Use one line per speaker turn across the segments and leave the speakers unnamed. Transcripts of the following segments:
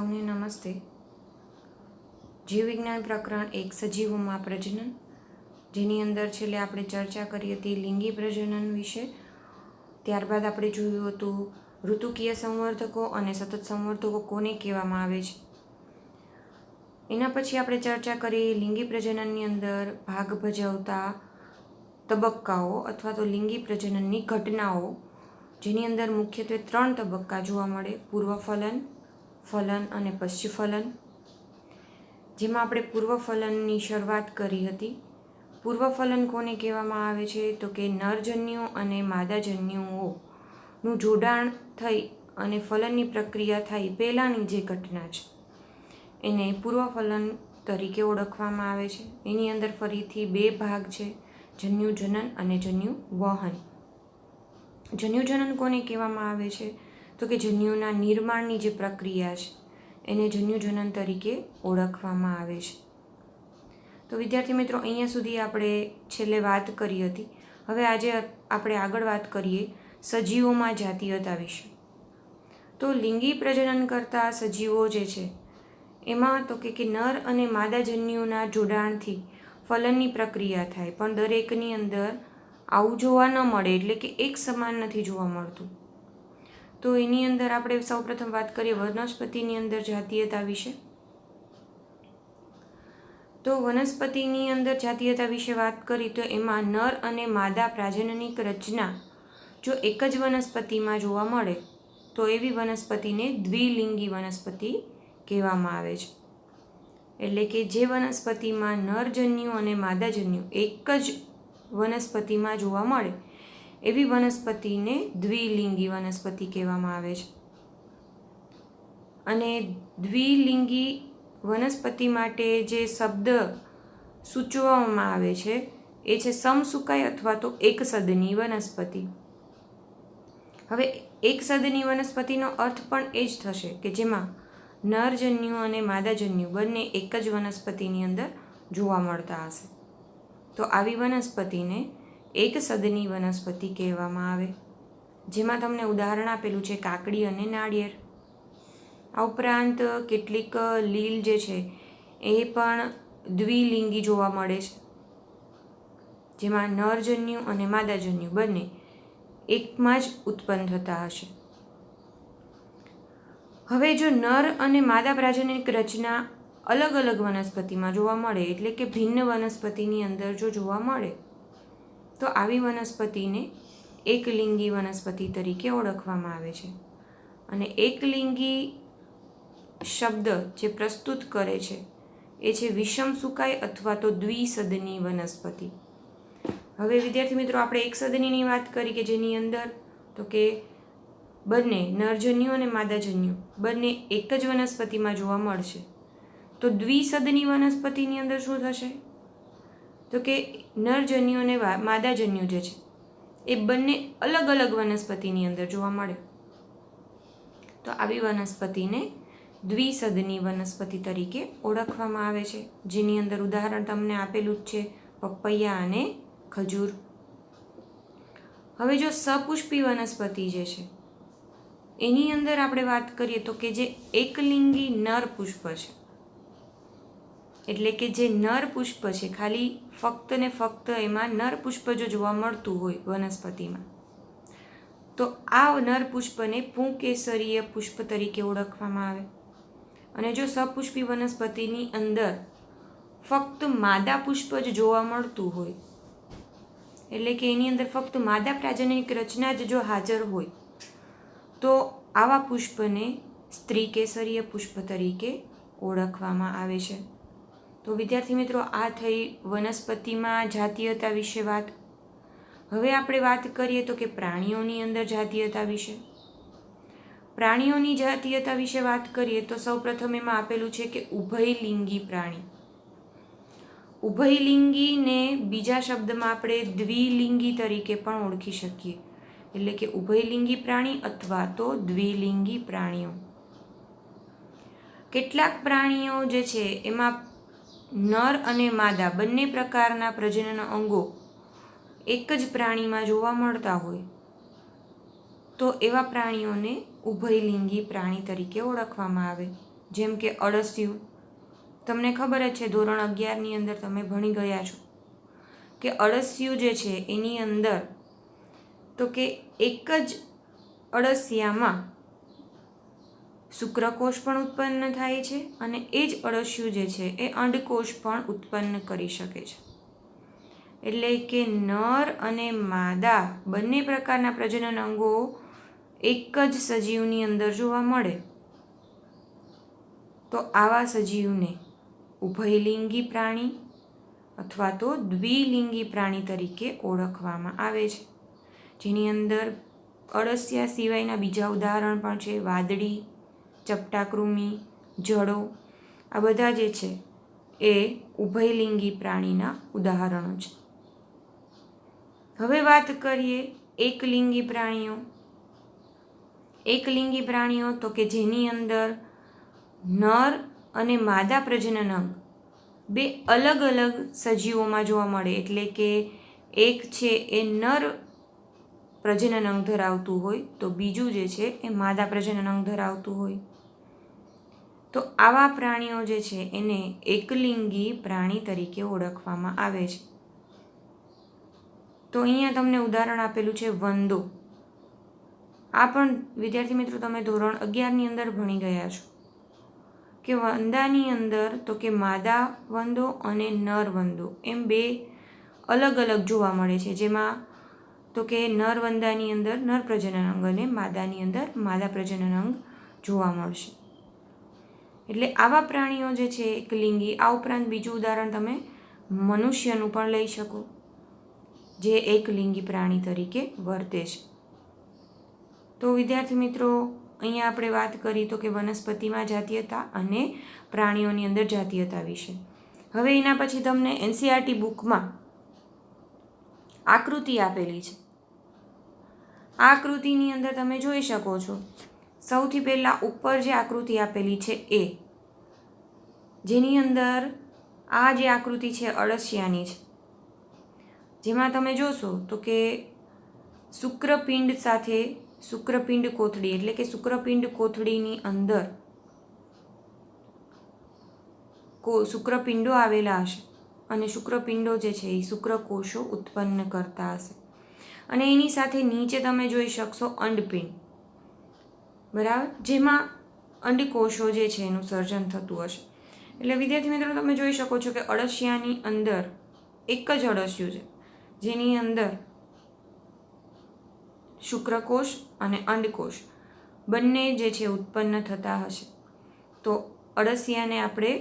સૌને નમસ્તે। જીવ વિજ્ઞાન પ્રકરણ 1 સજીવોમાં પ્રજનન, જેની અંદર છેલ્લે આપણે ચર્ચા કરી હતી લિંગી પ્રજનન વિશે। ત્યારબાદ આપણે જોયું હતું ઋતુકીય સંવર્ધકો અને સતત સંવર્ધકો કોને કહેવામાં આવે છે। એના પછી આપણે ચર્ચા કરી લિંગી પ્રજનનની અંદર ભાગ ભજવતા તબક્કાઓ અથવા તો લિંગી પ્રજનનની ઘટનાઓ, જેની અંદર મુખ્યત્વે 3 તબક્કા જોવા મળે: પૂર્વફલન, ફલન અને પશ્ચફલન। જેમાં આપણે પૂર્વફલનની શરૂઆત કરી હતી। પૂર્વફલન કોને કહેવામાં આવે છે? તો કે નરજન્યુઓ અને માદાજન્યુઓનું જોડાણ થઈ અને ફલનની પ્રક્રિયા થાય પહેલાંની જે ઘટના છે એને પૂર્વફલન તરીકે ઓળખવામાં આવે છે। એની અંદર ફરીથી 2 ભાગ છે, જન્યુજનન અને જન્યુવહન। જન્યુજનન કોને કહેવામાં આવે છે? તો કે જન્યુના નિર્માણની જે પ્રક્રિયા છે એને જન્યુજનન તરીકે ઓળખવામાં આવે છે। તો વિદ્યાર્થી મિત્રો, અહીંયા સુધી આપણે છેલ્લે વાત કરી હતી। હવે આજે આપણે આગળ વાત કરીએ સજીવોમાં જાતીયતા વિશે। તો લિંગી પ્રજનન કરતા સજીવો જે છે એમાં તો કે નર અને માદાજન્યુના જોડાણથી ફલનની પ્રક્રિયા થાય, પણ દરેકની અંદર આવું જોવા ન મળે, એટલે કે એક સમાન નથી જોવા મળતું। તો એની અંદર આપણે સૌપ્રથમ વાત કરીએ વનસ્પતિની અંદર જાતીયતા વિશે। તો વનસ્પતિની અંદર જાતીયતા વિશે વાત કરી તો એમાં નર અને માદા પ્રાજનનિક રચના જો એક જ વનસ્પતિમાં જોવા મળે તો એવી વનસ્પતિને દ્વિલિંગી વનસ્પતિ કહેવામાં આવે છે। એટલે કે જે વનસ્પતિમાં નરજન્યુ અને માદાજન્યુ એક જ વનસ્પતિમાં જોવા મળે એવી વનસ્પતિને દ્વિલિંગી વનસ્પતિ કહેવામાં આવે છે। અને દ્વિલિંગી વનસ્પતિ માટે જે શબ્દ સૂચવવામાં આવે છે એ છે સમસુકાય અથવા તો એકસદની વનસ્પતિ। હવે એકસદની વનસ્પતિનો અર્થ પણ એ જ થશે કે જેમાં નરજન્યુ અને માદાજન્યુ બંને એક જ વનસ્પતિની અંદર જોવા મળતા હશે, તો આવી વનસ્પતિને એકસદની વનસ્પતિ કહેવામાં આવે। જેમાં તમને ઉદાહરણ આપેલું છે કાકડી અને નાળિયેર। આ ઉપરાંત કેટલીક લીલ જે છે એ પણ દ્વિલિંગી જોવા મળે છે, જેમાં નરજન્યુ અને માદાજન્યુ બંને એકમાં જ ઉત્પન્ન થતા હશે। હવે જો નર અને માદા પ્રાજનનિક રચના અલગ અલગ વનસ્પતિમાં જોવા મળે, એટલે કે ભિન્ન વનસ્પતિની અંદર જો જોવા મળે તો આવી વનસ્પતિને એકલિંગી વનસ્પતિ તરીકે ઓળખવામાં આવે છે। અને એકલિંગી શબ્દ જે પ્રસ્તુત કરે છે એ છે વિષમસુકાય અથવા તો દ્વિસદની વનસ્પતિ। હવે વિદ્યાર્થી મિત્રો, આપણે એકસદનીની વાત કરી કે જેની અંદર તો કે બંને નરજન્યુ અને માદાજન્યુ બંને એક જ વનસ્પતિમાં જોવા મળશે, તો દ્વિસદની વનસ્પતિની અંદર શું થશે? તો કે નરજન્યુ અને માદાજન્યુ જે છે એ બંને અલગ અલગ વનસ્પતિની અંદર જોવા મળે, તો આવી વનસ્પતિને દ્વિસદની વનસ્પતિ તરીકે ઓળખવામાં આવે છે। જેની અંદર ઉદાહરણ તમને આપેલું જ છે પપૈયા અને ખજૂર। હવે જો સપુષ્પી વનસ્પતિ જે છે એની અંદર આપણે વાત કરીએ તો કે જે એકલિંગી નર પુષ્પ છે, એટલે કે જે નર પુષ્પ છે, ખાલી ફક્ત ને ફક્ત એમાં નર પુષ્પ જો જોવા મળતું હોય વનસ્પતિમાં, તો આ નર પુષ્પને પુંકેસરીય પુષ્પ તરીકે ઓળખવામાં આવે। અને જો સપુષ્પી વનસ્પતિની અંદર ફક્ત માદા પુષ્પ જ જોવા મળતું હોય, એટલે કે એની અંદર ફક્ત માદા પ્રાજનનિક રચના જ જો હાજર હોય, તો આવા પુષ્પને સ્ત્રીકેસરીય પુષ્પ તરીકે ઓળખવામાં આવે છે। તો વિદ્યાર્થી મિત્રો, આ થઈ વનસ્પતિમાં જાતીયતા વિશે વાત। હવે આપણે વાત કરીએ તો કે પ્રાણીઓની અંદર જાતીયતા વિશે। પ્રાણીઓની જાતીયતા વિશે વાત કરીએ તો સૌપ્રથમ એમાં આપેલું છે કે ઉભયલિંગી પ્રાણી। ઉભયલિંગીને બીજા શબ્દમાં આપણે દ્વિલિંગી તરીકે પણ ઓળખી શકીએ, એટલે કે ઉભયલિંગી પ્રાણી અથવા તો દ્વિલિંગી પ્રાણીઓ। કેટલાક પ્રાણીઓ જે છે એમાં નર અને માદા બંને પ્રકારના પ્રજનન અંગો એક જ પ્રાણીમાં જોવા મળતા હોય, તો એવા પ્રાણીઓને ઉભયલિંગી પ્રાણી તરીકે ઓળખવામાં આવે। જેમ કે અળસિયું. તમને ખબર જ છે, ધોરણ 11ની અંદર તમે ભણી ગયા છો કે અળસિયું જે છે એની અંદર તો કે એક જ અળસિયામાં શુક્રકોષ પણ ઉત્પન્ન થાય છે અને એ જ અળસિયું જે છે એ અંડકોષ પણ ઉત્પન્ન કરી શકે છે. એટલે કે નર અને માદા બંને પ્રકારના પ્રજનન અંગો એક જ સજીવની અંદર જોવા મળે તો આવા સજીવને ઉભયલિંગી પ્રાણી અથવા તો દ્વિલિંગી પ્રાણી તરીકે ઓળખવામાં આવે છે. જેની અંદર અળસિયા સિવાયના બીજા ઉદાહરણ પણ છે. વાદળી, ચપટાકૃમિ, જળો, આ બધા જે છે એ ઉભયલિંગી પ્રાણીના ઉદાહરણો છે. હવે વાત કરીએ એકલિંગી પ્રાણીઓ. એકલિંગી પ્રાણીઓ તો કે જેની અંદર નર અને માદા પ્રજનન અંગ બે અલગ અલગ સજીવોમાં જોવા મળે. એટલે કે એક છે એ નર પ્રજનન અંગ ધરાવતું હોય તો બીજું જે છે એ માદા પ્રજનન અંગ ધરાવતું હોય. તો આવા પ્રાણીઓ જે છે એને એકલિંગી પ્રાણી તરીકે ઓળખવામાં આવે છે. તો અહીંયા તમને ઉદાહરણ આપેલું છે વંદો. આ પણ વિદ્યાર્થી મિત્રો તમે ધોરણ 11ની અંદર ભણી ગયા છો કે વંદાની અંદર તો કે માદા વંદો અને નર વંદો એમ બે અલગ અલગ જોવા મળે છે. જેમાં તો કે નર વંદાની અંદર નર પ્રજનન અંગ અને માદાની અંદર માદા પ્રજનન અંગ જોવા મળશે. એટલે આવા પ્રાણીઓ જે છે એકલિંગી. આ ઉપરાંત બીજું ઉદાહરણ તમે મનુષ્યનું પણ લઈ શકો જે એકલિંગી પ્રાણી તરીકે વર્તે છે. તો વિદ્યાર્થી મિત્રો અહીંયા આપણે વાત કરી તો કે વનસ્પતિમાં જાતીયતા અને પ્રાણીઓની અંદર જાતીયતા વિશે. હવે એના પછી તમને એનસીઈઆરટી બુકમાં આકૃતિ આપેલી છે. આ આકૃતિની અંદર તમે જોઈ શકો છો. સૌથી પહેલાં ઉપર જે આકૃતિ આપેલી છે એ, જેની અંદર આ જે આકૃતિ છે અળસિયાની છે, જેમાં તમે જોશો તો કે શુક્રપિંડ સાથે શુક્રપિંડ કોથળી, એટલે કે શુક્રપિંડ કોથળીની અંદર શુક્રપિંડો આવેલા હશે અને શુક્રપિંડો જે છે એ શુક્રકોષો ઉત્પન્ન કરતા હશે. અને એની સાથે નીચે તમે જોઈ શકશો અંડપિંડ, બરાબર, જેમાં અંડકોષો જે છે એનું સર્જન થતું હશે. એટલે વિદ્યાર્થી મિત્રો તમે જોઈ શકો છો કે અળસિયાની અંદર એક જ અળસિયું છે જેની અંદર શુક્રકોષ અને અંડકોષ બંને જે છે ઉત્પન્ન થતા હશે. તો અળસિયાને આપણે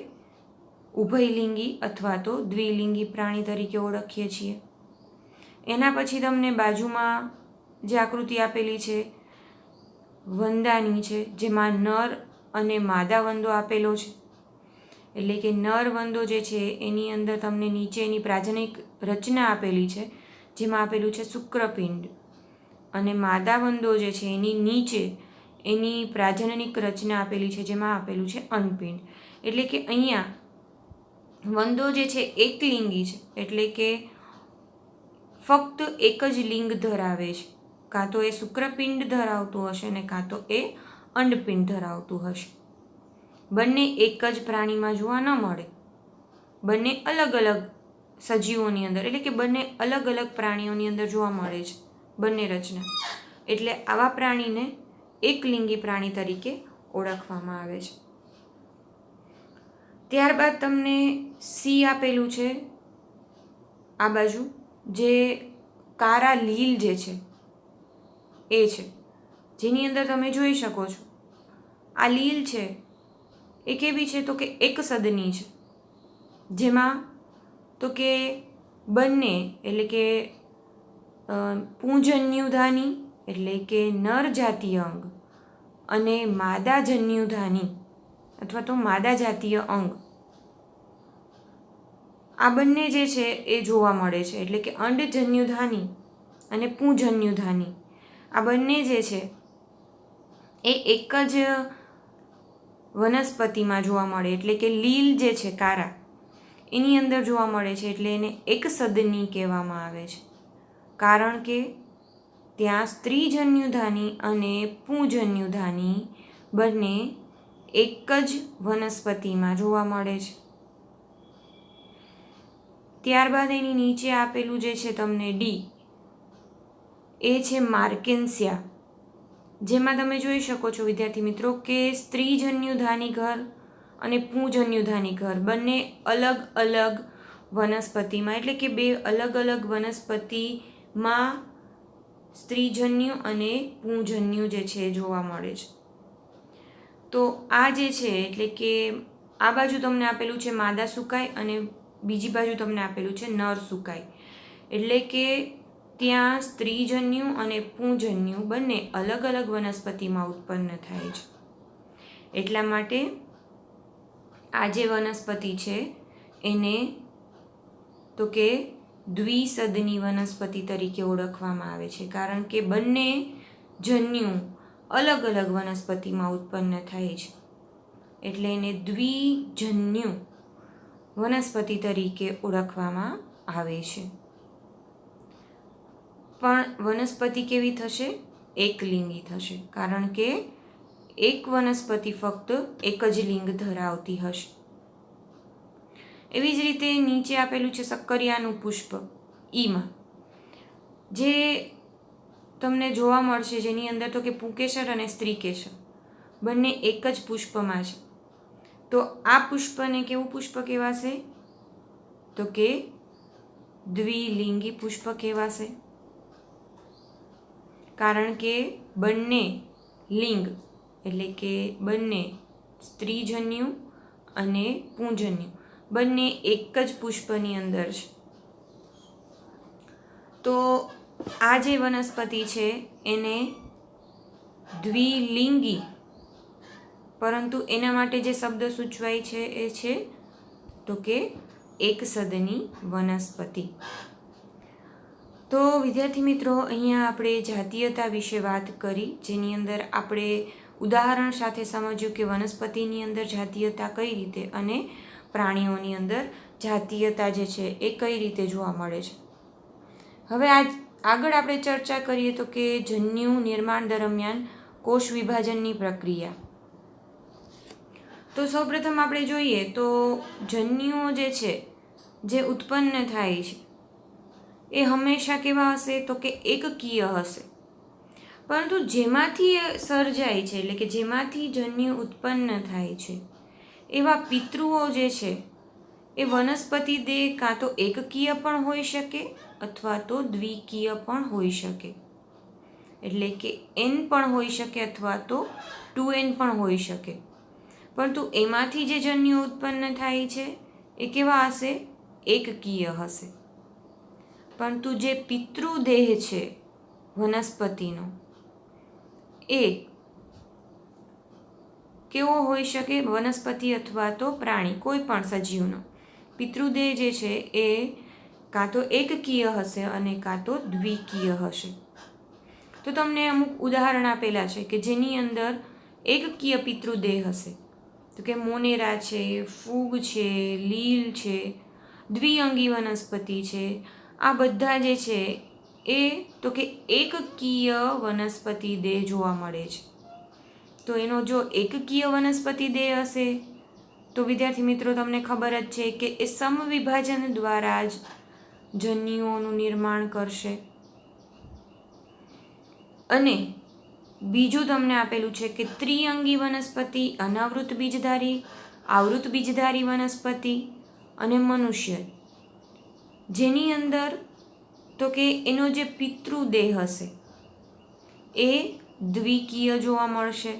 ઉભયલિંગી અથવા તો દ્વિલિંગી પ્રાણી તરીકે ઓળખીએ છીએ. એના પછી તમને બાજુમાં જે આકૃતિ આપેલી છે વંદાની છે, જેમાં નર અને માદા વંદો આપેલો છે. એટલે કે નર વંદો જે છે એની અંદર તમને નીચેની પ્રાજનિક રચના આપેલી છે, જેમાં આપેલું છે શુક્રપિંડ, અને માદા વંદો જે છે એની નીચે એની પ્રાજનનિક રચના આપેલી છે, જેમાં આપેલું છે અંડપિંડ. એટલે કે અહીંયા વંદો જે છે એકલિંગી છે, એટલે કે ફક્ત એક જ લિંગ ધરાવે છે. કાં તો એ શુક્રપિંડ ધરાવતું હશે ને કાં તો એ અંડપિંડ ધરાવતું હશે. બંને એક જ પ્રાણીમાં જોવા ન મળે, બંને અલગ અલગ સજીવોની અંદર, એટલે કે બંને અલગ અલગ પ્રાણીઓની અંદર જોવા મળે છે બંને રચના. એટલે આવા પ્રાણીને એકલિંગી પ્રાણી તરીકે ઓળખવામાં આવે છે. ત્યારબાદ તમને સી આપેલું છે આ બાજુ, જે કારા લીલ જે છે એ છે, જેની અંદર તમે જોઈ શકો છો આ લીલ છે એ કેવી છે તો કે એક સદની છે, જેમાં તો કે બંને એટલે કે પુંજન્યુધાની એટલે કે નર જાતીય અંગ અને માદા જન્યુધાની અથવા તો માદા જાતીય અંગ, આ બંને જે છે એ જોવા મળે છે. એટલે કે અંડજન્યુધાની અને પુંજન્યુધાની આ બંને જે છે એ એક જ વનસ્પતિમાં જોવા મળે. એટલે કે લીલ જે છે કારા એની અંદર જોવા મળે છે, એટલે એને એક સદની કહેવામાં આવે છે. કારણ કે ત્યાં સ્ત્રીજન્યુધાની અને પુંજન્યુધાની બંને એક જ વનસ્પતિમાં જોવા મળે છે. ત્યારબાદ એની નીચે આપેલું જે છે તમને ડી, એ છે માર્કેન્સિયા, જેમાં તમે જોઈ શકો છો વિદ્યાર્થી મિત્રો કે સ્ત્રીજન્યુધાની ઘર અને પુંજન્યુધાની ઘર બંને અલગ અલગ વનસ્પતિમાં, એટલે કે બે અલગ અલગ વનસ્પતિમાં સ્ત્રીજન્યુ અને પુંજન્યુ જે છે જોવા મળે છે. તો આ જે છે એટલે કે આ બાજુ તમને આપેલું છે માદા સુકાય અને બીજી બાજુ તમને આપેલું છે નર સુકાય, એટલે કે ત્યાં સ્ત્રીજન્યુ અને પુંજન્યુ બંને અલગ અલગ વનસ્પતિમાં ઉત્પન્ન થાય છે. એટલા માટે આ જે વનસ્પતિ છે એને તો કે દ્વિસદની વનસ્પતિ તરીકે ઓળખવામાં આવે છે, કારણ કે બંને જન્યુ અલગ અલગ વનસ્પતિમાં ઉત્પન્ન થાય છે, એટલે એને દ્વિજન્યુ વનસ્પતિ તરીકે ઓળખવામાં આવે છે. પણ વનસ્પતિ કેવી થશે? એકલિંગી થશે, કારણ કે એક વનસ્પતિ ફક્ત એક જ લિંગ ધરાવતી હશે. એવી જ રીતે નીચે આપેલું છે શક્કરિયાનું પુષ્પ ઈમાં, જે તમને જોવા મળશે, જેની અંદર તો કે પુંકેસર અને સ્ત્રીકેસર બંને એક જ પુષ્પમાં છે. તો આ પુષ્પને કેવું પુષ્પ કહેવાશે? તો કે દ્વિલિંગી પુષ્પ કહેવાશે, કારણ કે બંને લિંગ એટલે કે બંને સ્ત્રીજન્યુ અને પુંજન્યુ બંને એક જ પુષ્પની અંદર છે. તો આ જે વનસ્પતિ છે એને દ્વિલિંગી, પરંતુ એના માટે જે શબ્દ સૂચવાય છે એ છે તો કે એકસદની વનસ્પતિ. તો વિદ્યાર્થી મિત્રો, અહીંયા આપણે જાતીયતા વિશે વાત કરી, જેની અંદર આપણે ઉદાહરણ સાથે સમજ્યું કે વનસ્પતિની અંદર જાતીયતા કઈ રીતે અને પ્રાણીઓની અંદર જાતીયતા જે છે એ કઈ રીતે જોવા મળે છે. હવે આગળ આપણે ચર્ચા કરીએ તો કે જન્યુ નિર્માણ દરમિયાન કોષ વિભાજનની પ્રક્રિયા. તો સૌપ્રથમ આપણે જોઈએ તો જન્યુઓ જે છે જે ઉત્પન્ન થાય છે એ હંમેશા કેવા હશે? તો કે એકકીય હશે. પરંતુ જેમાંથી સર્જાય છે એટલે કે જેમાંથી જન્યુ ઉત્પન્ન થાય છે એવા પિતૃઓ જે છે એ વનસ્પતિ દેહ કાં તો એકકીય પણ હોઈ શકે અથવા તો દ્વિકીય પણ હોઈ શકે, એટલે કે N પણ હોઈ શકે અથવા તો 2N પણ હોઈ શકે. પરંતુ એમાંથી જે જન્યુ ઉત્પન્ન થાય છે એ કેવા હશે? એકકીય હશે. પરંતુ જે પિતૃદેહ છે વનસ્પતિનો એ કેવો હોઈ શકે? વનસ્પતિ અથવા તો પ્રાણી કોઈ પણ સજીવનો પિતૃદેહ જે છે એ કાં તો એકકીય હશે અને કાં તો દ્વિકીય હશે. તો તમને અમુક ઉદાહરણ આપેલા છે કે જેની અંદર એકકીય પિતૃદેહ હશે, તો કે મોનેરા છે, ફૂગ છે, લીલ છે, દ્વિઅંગી વનસ્પતિ છે. આ બધા જે છે એ તો કે એકકીય વનસ્પતિ દેહ જોવા મળે છે. તો એનો જો એકકીય વનસ્પતિ દેહ હશે તો વિદ્યાર્થી મિત્રો તમને ખબર જ છે કે એ સમવિભાજન દ્વારા જ જન્યુઓનું નિર્માણ કરશે. અને બીજું તમને આપેલું છે કે ત્રિઅંગી વનસ્પતિ, અનાવૃત બીજધારી, આવૃત બીજધારી વનસ્પતિ અને મનુષ્ય, જેની અંદર તો કે એનો જે પિતૃદેહ હશે એ દ્વિકીય જોવા મળશે.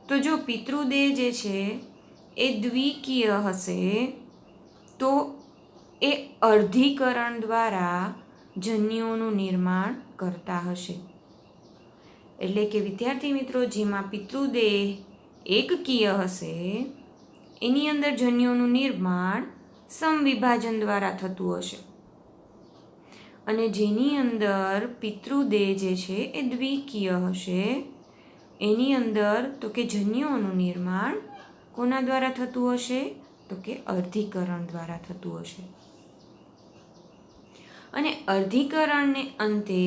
તો જો પિતૃદેહ જે છે એ દ્વિકીય હશે તો એ અર્ધીકરણ દ્વારા જન્યુઓનું નિર્માણ કરતા હશે. એટલે કે વિદ્યાર્થી મિત્રો, જેમાં પિતૃદેહ એકકીય હશે એની અંદર જન્યુઓનું નિર્માણ સમવિભાજન દ્વારા થતું હશે, અને જેની અંદર પિતૃદેહ જે છે એ દ્વિકીય હશે એની અંદર તો કે જન્યુઓનું નિર્માણ કોના દ્વારા થતું હશે? તો કે અર્ધીકરણ દ્વારા થતું હશે. અને અર્ધીકરણને અંતે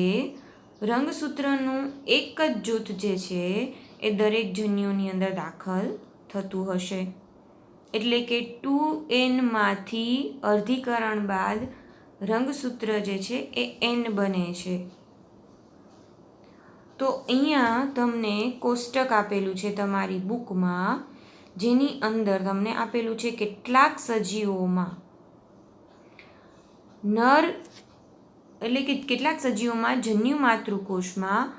રંગસૂત્રનું એક જ જૂથ જે છે એ દરેક જન્યુઓની અંદર દાખલ થતું હશે, એટલે કે 2n અર્ધીકરણ બાદ રંગસૂત્ર જે છે એ n બને છે. તો અહીંયા તમને કોષ્ટક આપેલું છે તમારી બુકમાં, જેની અંદર તમને આપેલું છે કેટલાક સજીવોમાં નર એટલે કે કેટલાક સજીવોમાં જન્યુ માતૃકોષમાં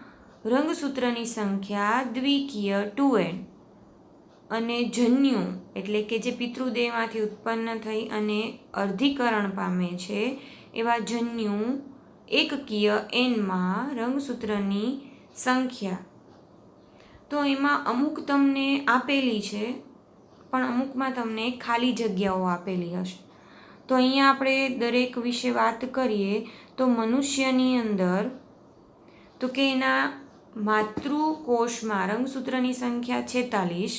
રંગસૂત્રની સંખ્યા દ્વિકીય 2n અને જન્યુ એટલે કે જે પિતૃદેહમાંથી ઉત્પન્ન થઈ અને અર્ધીકરણ પામે છે એવા જન્યુ એકકીય n રંગસૂત્રની સંખ્યા. તો એમાં અમુક તમને આપેલી છે, પણ અમુકમાં તમને ખાલી જગ્યાઓ આપેલી હશે. તો અહીંયા આપણે દરેક વિશે વાત કરીએ તો મનુષ્યની અંદર તો કે એના માતૃકોષમાં રંગસૂત્રની સંખ્યા 46,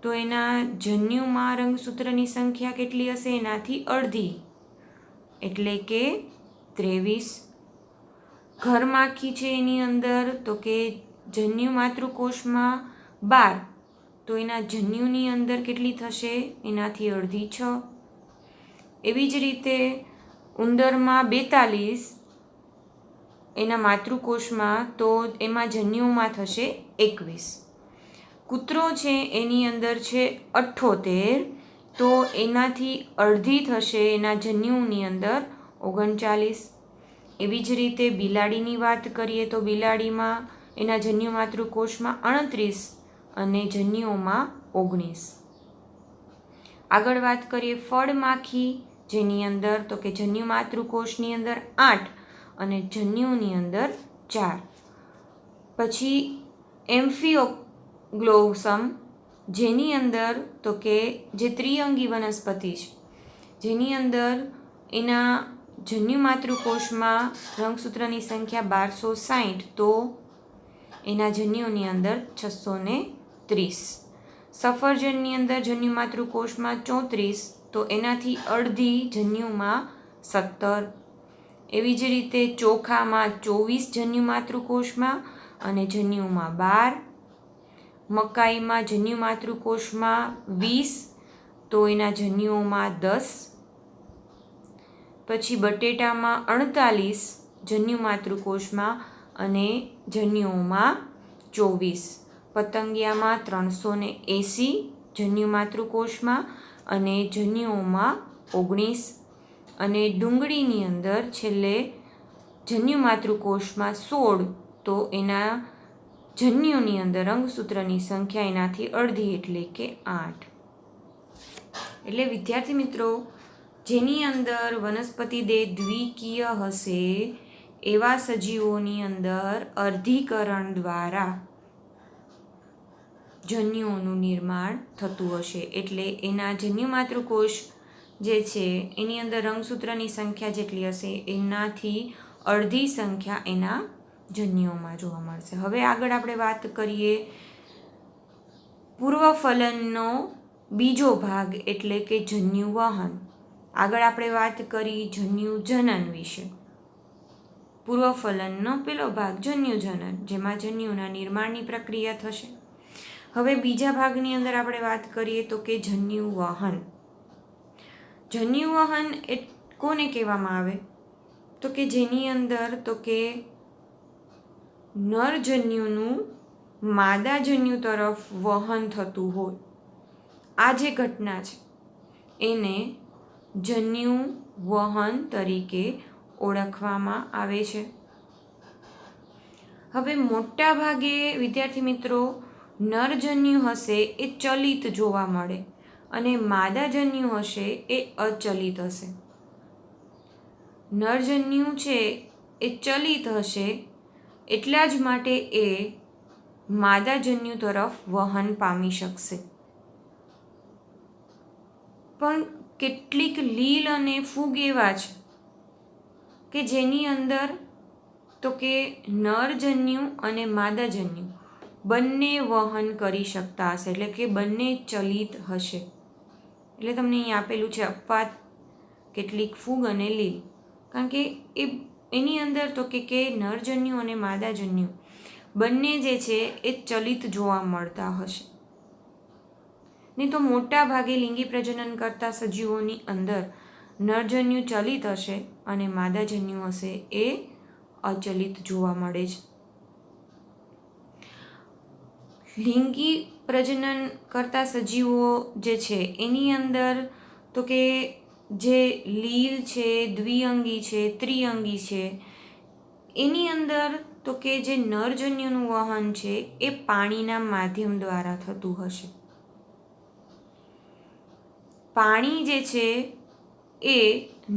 તો એના જન્યુમાં રંગસૂત્રની સંખ્યા કેટલી હશે? એનાથી અડધી, એટલે કે 23. ઘરમાખી છે એની અંદર તો કે જન્યુ માતૃકોષમાં 12, તો એના જન્યુની અંદર કેટલી થશે? એનાથી અડધી 6. એવી જ રીતે ઉંદરમાં 42, એના માતૃકોષમાં, તો એમાં જન્યુમાં થશે 21. કૂતરો છે એની અંદર છે 78, તો એનાથી અડધી થશે એના જન્યુની અંદર 39. એવી જ રીતે બિલાડીની વાત કરીએ તો બિલાડીમાં એના જન્યુ માતૃકોષમાં 38 અને જન્યુઓમાં 19. આગળ વાત કરીએ ફળમાખી, જેની અંદર તો કે જન્યુ માતૃકોષની અંદર 8 અને જન્યુની અંદર 4. પછી એમ્ફિયોગ્લોસમ, જેની અંદર તો કે જે ત્રિઅંગી વનસ્પતિ છે, જેની અંદર એના જન્યુ માતૃકોષમાં રંગસૂત્રની સંખ્યા 1260, તો એના જન્યુની અંદર 630. સફરજનની અંદર જન્યુ માતૃકોષમાં 34, તો એનાથી અડધી જન્યુમાં 17. એવી જ રીતે ચોખામાં 24 જન્યુ માતૃકોષમાં અને જન્યુમાં 12. મકાઈમાં જન્યુ માતૃકોષમાં 20, તો એના જન્યુઓમાં 10. પછી બટેટામાં 48 જન્યુ માતૃકોષમાં અને જન્યુઓમાં 24. પતંગિયામાં 380 જન્યુ માતૃકોષમાં અને જન્યુઓમાં 19. અને ડુંગળીની અંદર છેલ્લે જન્યુ માતૃકોષમાં 16, તો એના જન્યુની અંદર રંગસૂત્રની સંખ્યા એનાથી અડધી, એટલે કે 8. એટલે વિદ્યાર્થી મિત્રો, જેની અંદર વનસ્પતિ દેહ દ્વિકીય હશે એવા સજીવોની અંદર અર્ધીકરણ દ્વારા જન્યુઓનું નિર્માણ થતું હશે, એટલે એના જન્યુ માતૃકોષ જે છે એની અંદર રંગસૂત્રની સંખ્યા જેટલી હશે એનાથી અડધી સંખ્યા એના જન્યુઓમાં જોવા મળશે. હવે આગળ આપણે વાત કરીએ પૂર્વફલનનો બીજો ભાગ, એટલે કે જન્યુવહન. આગળ આપણે વાત કરી જન્યુજનન વિશે. પૂર્વફલનનો પેલો ભાગ જન્યુજનન, જેમાં જન્યુના નિર્માણની પ્રક્રિયા થશે. હવે બીજા ભાગની અંદર આપણે વાત કરીએ તો કે જન્યુવહન. જન્યુવહન એ કોને કહેવામાં આવે? તો કે જેની અંદર તો કે નરજન્યુનું માદાજન્યુ તરફ વહન થતું હોય, આ જે ઘટના છે એને જન્યુવહન તરીકે ઓળખવામાં આવે છે. હવે મોટા ભાગે વિદ્યાર્થી મિત્રો નરજન્યુ હશે એ ચલિત જોવા મળે અને માદાજન્યુ હશે એ અચલિત હશે. નરજન્યુ છે એ ચલિત હશે, એટલા જ માટે એ માદાજન્યુ તરફ વહન પામી શકશે. પણ કેટલીક લીલ અને ફૂગ એવા છે કે જેની અંદર તો કે નરજન્યુ અને માદાજન્યુ બંને વહન કરી શકતા હશે, એટલે કે બંને ચલિત હશે. એટલે તમને અહીં આપેલું છે અપવાદ કેટલીક ફૂગ અને લીલ, કારણ કે એની અંદર તો કે નરજન્યુ અને માદાજન્યુ બંને જે છે એ ચલિત જોવા મળતા હશે. નહીં તો મોટા ભાગે લિંગી પ્રજનન કરતા સજીવોની અંદર નરજન્યુ ચલિત હશે અને માદાજન્યુ હશે એ અચલિત જોવા મળે છે. લિંગી પ્રજનન કરતા સજીવો જે છે એની અંદર તો કે જે લીલ છે, દ્વિઅંગી છે, ત્રિઅંગી છે, એની અંદર તો કે જે નરજન્યુનું વહન છે એ પાણીના માધ્યમ દ્વારા થતું હશે. પાણી જે છે એ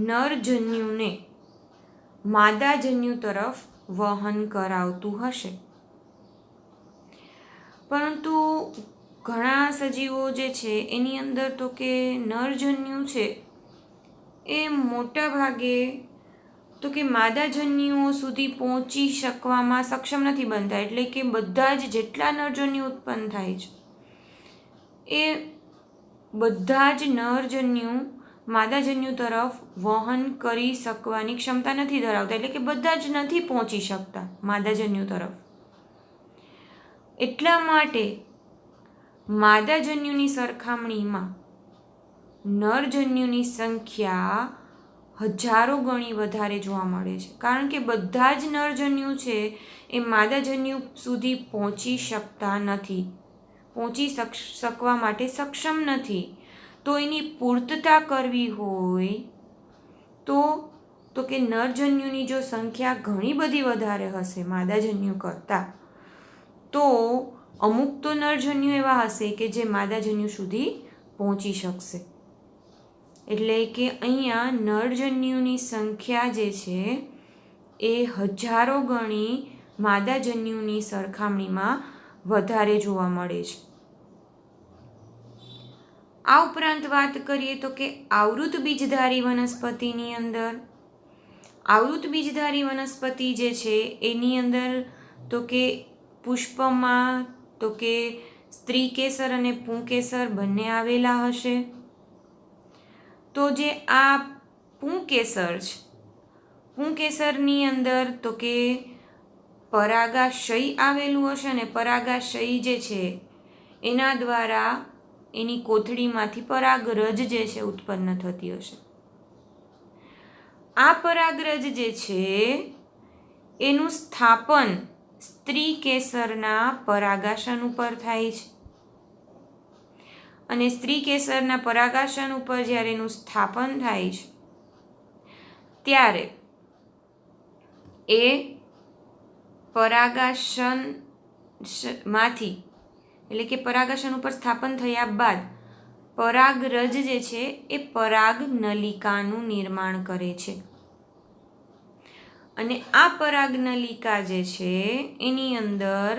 નરજન્યુને માદાજન્યુ તરફ વહન કરાવતું હશે. પરંતુ ઘણા સજીવો જે છે એની અંદર તો કે નરજન્યુ છે એ મોટા ભાગે તો કે માદાજન્યુઓ સુધી પહોંચી શકવામાં સક્ષમ નથી બનતા. એટલે કે બધા જ જેટલા નરજન્યુ ઉત્પન્ન થાય છે એ બધા જ નરજન્યુ માદાજન્યુ તરફ વહન કરી શકવાની ક્ષમતા નથી ધરાવતા. એટલે કે બધા જ નથી પહોંચી શકતા માદાજન્યુ તરફ. એટલા માટે માદાજન્યુની સરખામણીમાં નરજન્યુની સંખ્યા હજારો ગણી વધારે જોવા મળે છે. કારણ કે બધા જ નરજન્યુ છે એ માદાજન્યુ સુધી પહોંચી શકતા નથી, પહોંચી શકવા માટે સક્ષમ નથી. તો એની પૂર્તતા કરવી હોય તો કે નરજન્યુની જો સંખ્યા ઘણી બધી વધારે હશે માદાજન્યુ કરતાં, તો અમુક તો નરજન્યુ એવા હશે કે જે માદાજન્યુ સુધી પહોંચી શકશે. એટલે કે અહીંયા નરજન્યુની સંખ્યા જે છે એ હજારો ગણી માદાજન્યુની સરખામણીમાં વધારે જોવા મળે છે. આ ઉપરાંત વાત કરીએ તો કે આવૃત બીજધારી વનસ્પતિની અંદર, આવૃત બીજધારી વનસ્પતિ જે છે એની અંદર તો કે પુષ્પમાં તો કે સ્ત્રીકેસર અને પુંકેસર બંને આવેલા હશે. તો જે આ પુંકેસર છે, પુંકેસરની અંદર તો કે પરાગાશય આવેલું હશે અને પરાગાશય જે છે એના દ્વારા એની કોથળીમાંથી પરાગરજ જે છે ઉત્પન્ન થતી હશે. આ પરાગરજ જે છે એનું સ્થાપન સ્ત્રીકેસરના પરાગાશન ઉપર થાય છે. અને સ્ત્રીકેસરના પરાગાશન ઉપર જ્યારે એનું સ્થાપન થાય છે ત્યારે એ પરાગાશનમાંથી એટલે કે પરાગાશન ઉપર સ્થાપન થયા બાદ પરાગરજ જે છે એ પરાગ નલિકાનું નિર્માણ કરે છે. અને આ પરાગ નલિકા જે છે એની અંદર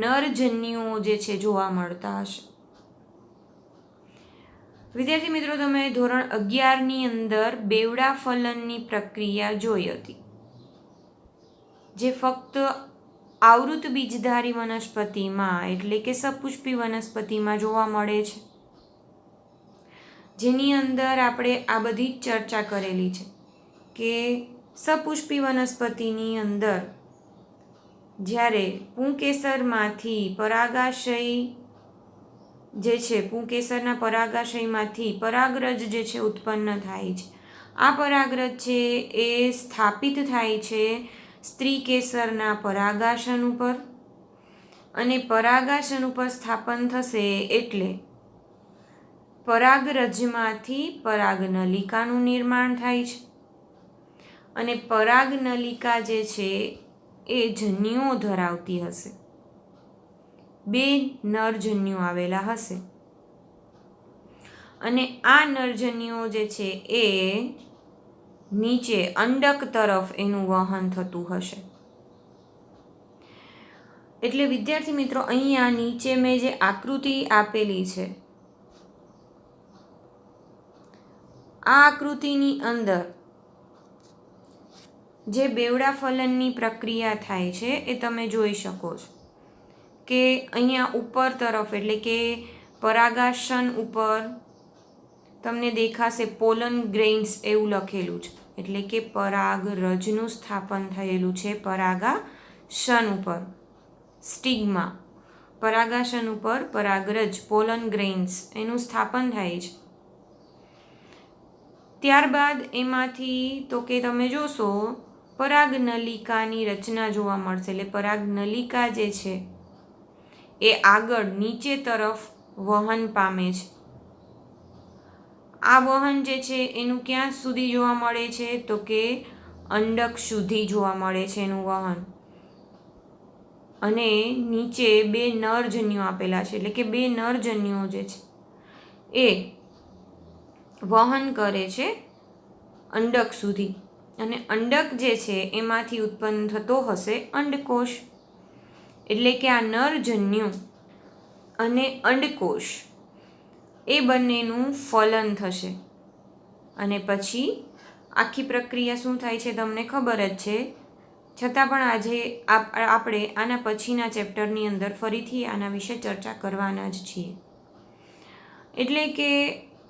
નરજન્યુઓ જે છે જોવા મળતા હશે. વિદ્યાર્થી મિત્રો, તમે ધોરણ 11ની અંદર બેવડા ફલનની પ્રક્રિયા જોઈ હતી, જે ફક્ત આવૃત બીજધારી વનસ્પતિમાં એટલે કે સપુષ્પી વનસ્પતિમાં જોવા મળે છે. જેની અંદર આપણે આ બધી જ ચર્ચા કરેલી છે કે સપુષ્પી વનસ્પતિની અંદર જ્યારે પુંકેસરમાંથી પરાગાશય જે છે, પુંકેસરના પરાગાશયમાંથી પરાગરજ જે છે ઉત્પન્ન થાય છે. આ પરાગરજ છે એ સ્થાપિત થાય છે સ્ત્રીકેસરના પરાગાશન ઉપર, અને પરાગાશન ઉપર સ્થાપન થશે એટલે પરાગરજમાંથી પરાગનલિકાનું નિર્માણ થાય છે. અને પરાગનલિકા જે છે એ જન્યુઓ ધરાવતી હશે. 2 નરજન્યુ આવેલા હશે અને આ નરજન્યુઓ જે છે એ નીચે અંડક તરફ એનું વહન થતું હશે. એટલે વિદ્યાર્થી મિત્રો, અહીંયા નીચે મેં જે આકૃતિ આપેલી છે, આ આકૃતિની અંદર જે બેવડા ફલનની પ્રક્રિયા થાય છે એ તમે જોઈ શકો છો કે અહીંયા ઉપર તરફ એટલે કે પરાગાશન ઉપર તમને દેખાશે પોલન ગ્રેઇન્સ એવું લખેલું છે. એટલે કે પરાગરજનું સ્થાપન થયેલું છે પરાગાશન ઉપર, સ્ટિગ્મા પરાગાસન ઉપર પરાગરજ પોલન ગ્રેઇન્સ એનું સ્થાપન થાય છે. ત્યારબાદ એમાંથી તો કે તમે જોશો પરાગનલિકાની રચના જોવા મળશે. એટલે પરાગનલિકા જે છે એ આગળ નીચે તરફ વહન પામે છે. આ વહન જે છે એનું ક્યાં સુધી જોવા મળે છે તો કે અંડક સુધી જોવા મળે છે એનું વહન. અને નીચે 2 નરજન્યુઓ આપેલા છે, એટલે કે 2 નરજન્યુઓ જે છે એ વહન કરે છે અંડક સુધી. અને અંડક જે છે એમાંથી ઉત્પન્ન થતો હશે અંડકોષ. એટલે કે આ નરજન્યુ અને અંડકોષ એ બંનેનું ફલન થશે. અને પછી આખી પ્રક્રિયા શું થાય છે તમને ખબર જ છે. છતાં પણ આજે આપણે આના પછીના ચેપ્ટરની અંદર ફરીથી આના વિશે ચર્ચા કરવાના જ છીએ. એટલે કે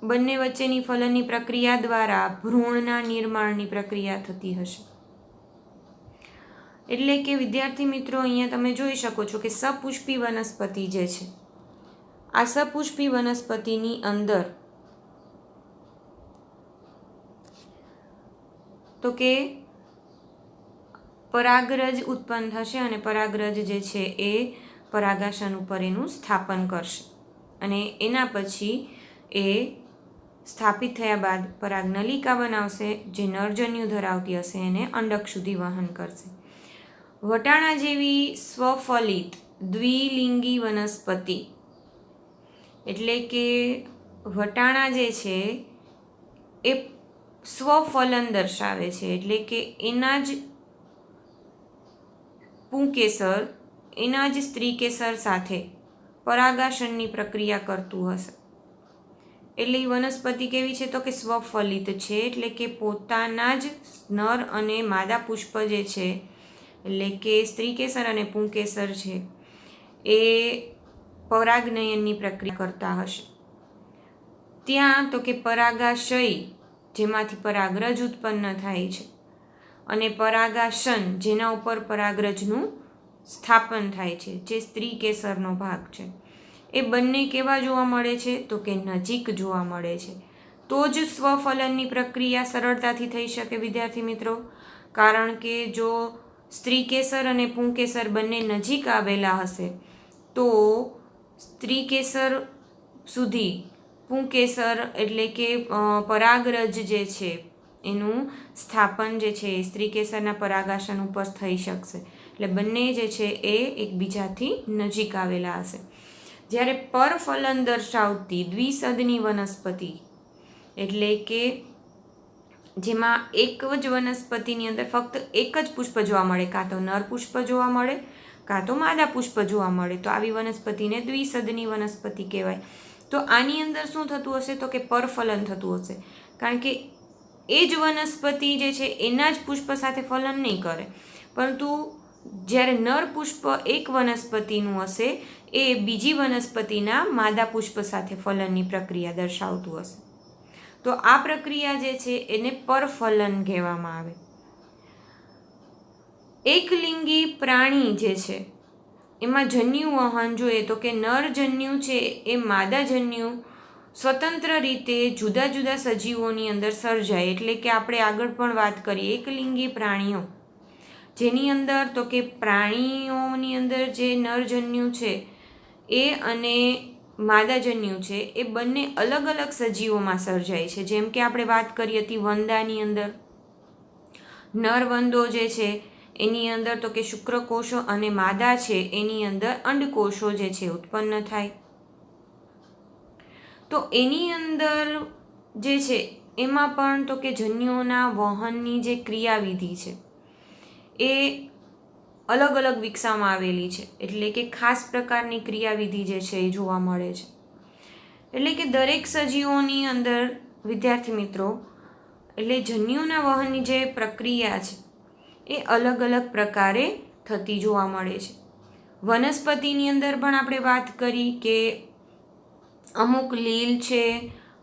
બંને વચ્ચેની ફલનની પ્રક્રિયા દ્વારા ભ્રૂણના નિર્માણની પ્રક્રિયા થતી હશે. એટલે કે વિદ્યાર્થી મિત્રો, અહીંયા તમે જોઈ શકો છો કે સપુષ્પી વનસ્પતિ જે છે, આ સપુષ્પી વનસ્પતિની અંદર તો કે પરાગરજ ઉત્પન્ન થશે અને પરાગરજ જે છે એ પરાગાસન ઉપર એનું સ્થાપન કરશે. અને એના પછી એ સ્થાપિત થયા બાદ પરાગનલિકા બનાવશે, જે નરજન્યુ ધરાવતી હશે એને અંડક સુધી વહન કરશે. વટાણા જેવી સ્વફલિત દ્વિલિંગી વનસ્પતિ, એટલે કે વટાણા જે છે એ સ્વફલન દર્શાવે છે. એટલે કે એના જ પુંકેસર એના જ સ્ત્રીકેસર સાથે પરાગાસનની પ્રક્રિયા કરતું હશે. એટલે એ વનસ્પતિ કેવી છે તો કે સ્વફલિત છે. એટલે કે પોતાના જ નર અને માદા પુષ્પ જે છે, એટલે કે સ્ત્રીકેસર અને પુંકેસર છે, એ પરાગનયનની પ્રક્રિયા કરતા હશે. ત્યાં તો કે પરાગાશય, જેમાંથી પરાગરજ ઉત્પન્ન થાય છે, અને પરાગાસન, જેના ઉપર પરાગરજનું સ્થાપન થાય છે, જે સ્ત્રીકેસરનો ભાગ છે, એ બંને કેવા જોવા મળે છે તો કે નજીક જોવા મળે છે. તો જ સ્વફલનની પ્રક્રિયા સરળતાથી થઈ શકે વિદ્યાર્થી મિત્રો. કારણ કે જો સ્ત્રીકેસર અને પુંકેસર બંને નજીક આવેલા હશે તો સ્ત્રીકેસર સુધી પુંકેસર એટલે કે પરાગરજ જે છે એનું સ્થાપન જે છે એ સ્ત્રીકેસરના પરાગાસન ઉપર થઈ શકશે. એટલે બંને જે છે એ એકબીજાથી નજીક આવેલા હશે. જ્યારે પરફલન દર્શાવતી દ્વિસદની વનસ્પતિ, એટલે કે જેમાં એક જ વનસ્પતિની અંદર ફક્ત એક જ પુષ્પ જોવા મળે, કાં તો નર પુષ્પ જોવા મળે કાં તો માદા પુષ્પ જોવા મળે, તો આવી વનસ્પતિને દ્વિસદની વનસ્પતિ કહેવાય. તો આની અંદર શું થતું હશે તો કે પરફલન થતું હશે. કારણ કે એ જ વનસ્પતિ જે છે એના જ પુષ્પ સાથે ફલન નહીં કરે, પરંતુ જ્યારે નર પુષ્પ એક વનસ્પતિનું હશે એ બીજી વનસ્પતિના માદા પુષ્પ સાથે ફલનની પ્રક્રિયા દર્શાવતું હશે. તો આ પ્રક્રિયા જે છે એને પરફલન કહેવામાં આવે. એકલિંગી પ્રાણી જે છે એમાં જન્યુ વહન જોઈએ તો કે નરજન્યુ છે એ માદાજન્યુ સ્વતંત્ર રીતે જુદા જુદા સજીવોની અંદર સર્જાય. એટલે કે આપણે આગળ પણ વાત કરીએ એકલિંગી પ્રાણીઓ, જેની અંદર તો કે પ્રાણીઓની અંદર જે નરજન્યુ છે એ અને માદાજન્યુ છે એ બંને અલગ અલગ સજીવોમાં સર્જાય છે. જેમ કે આપણે વાત કરી હતી વંદાની અંદર, નરવંદો જે છે એની અંદર તો કે શુક્રકોષો અને માદા છે એની અંદર અંડકોષો જે છે ઉત્પન્ન થાય. તો એની અંદર જે છે એમાં પણ તો કે જન્યુઓના વહનની જે ક્રિયાવિધિ છે એ અલગ અલગ વિકસાવવામાં આવેલી છે. એટલે કે ખાસ પ્રકારની ક્રિયાવિધિ જે છે એ જોવા મળે છે. એટલે કે દરેક સજીવોની અંદર વિદ્યાર્થી મિત્રો, એટલે જન્યુના વહનની જે પ્રક્રિયા છે એ અલગ અલગ પ્રકારે થતી જોવા મળે છે. વનસ્પતિની અંદર પણ આપણે વાત કરી કે અમુક લીલ છે,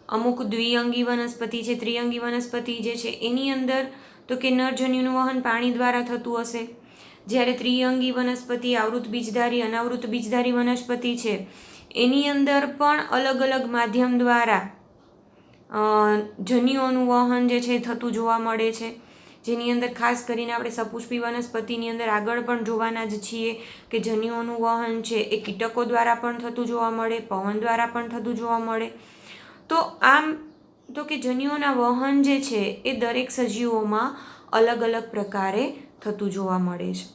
અમુક દ્વિઅંગી વનસ્પતિ છે, ત્રિઅંગી વનસ્પતિ જે છે એની અંદર તો કે નરજન્યુનું વહન પાણી દ્વારા થતું હશે. જ્યારે ત્રિઅંગી વનસ્પતિ, આવૃત બીજધારી, અનાવૃત બીજધારી વનસ્પતિ છે એની અંદર પણ અલગ અલગ માધ્યમ દ્વારા જન્યુઓનું વહન જે છે થતું જોવા મળે છે, જેની અંદર ખાસ કરીને આપણે સપુષ્પી વનસ્પતિની અંદર આગળ પણ જોવાના જ છીએ કે જન્યુઓનું વહન છે એ કીટકો દ્વારા પણ થતું જોવા મળે, પવન દ્વારા પણ થતું જોવા મળે. તો આમ તો કે જન્યુઓના વહન જે છે એ દરેક સજીવોમાં અલગ અલગ પ્રકારે થતું જોવા મળે છે.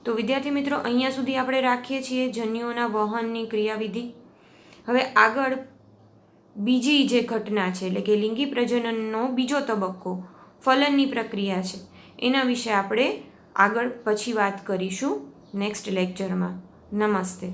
તો વિદ્યાર્થી મિત્રો, અહીંયા સુધી આપણે રાખીએ છીએ જન્યુઓના વહનની ક્રિયાવિધિ. હવે આગળ બીજી જે ઘટના છે એટલે કે લિંગી પ્રજનનનો બીજો તબક્કો ફલનની પ્રક્રિયા છે એના વિશે આપણે આગળ પછી વાત કરીશું નેક્સ્ટ લેક્ચરમાં. નમસ્તે.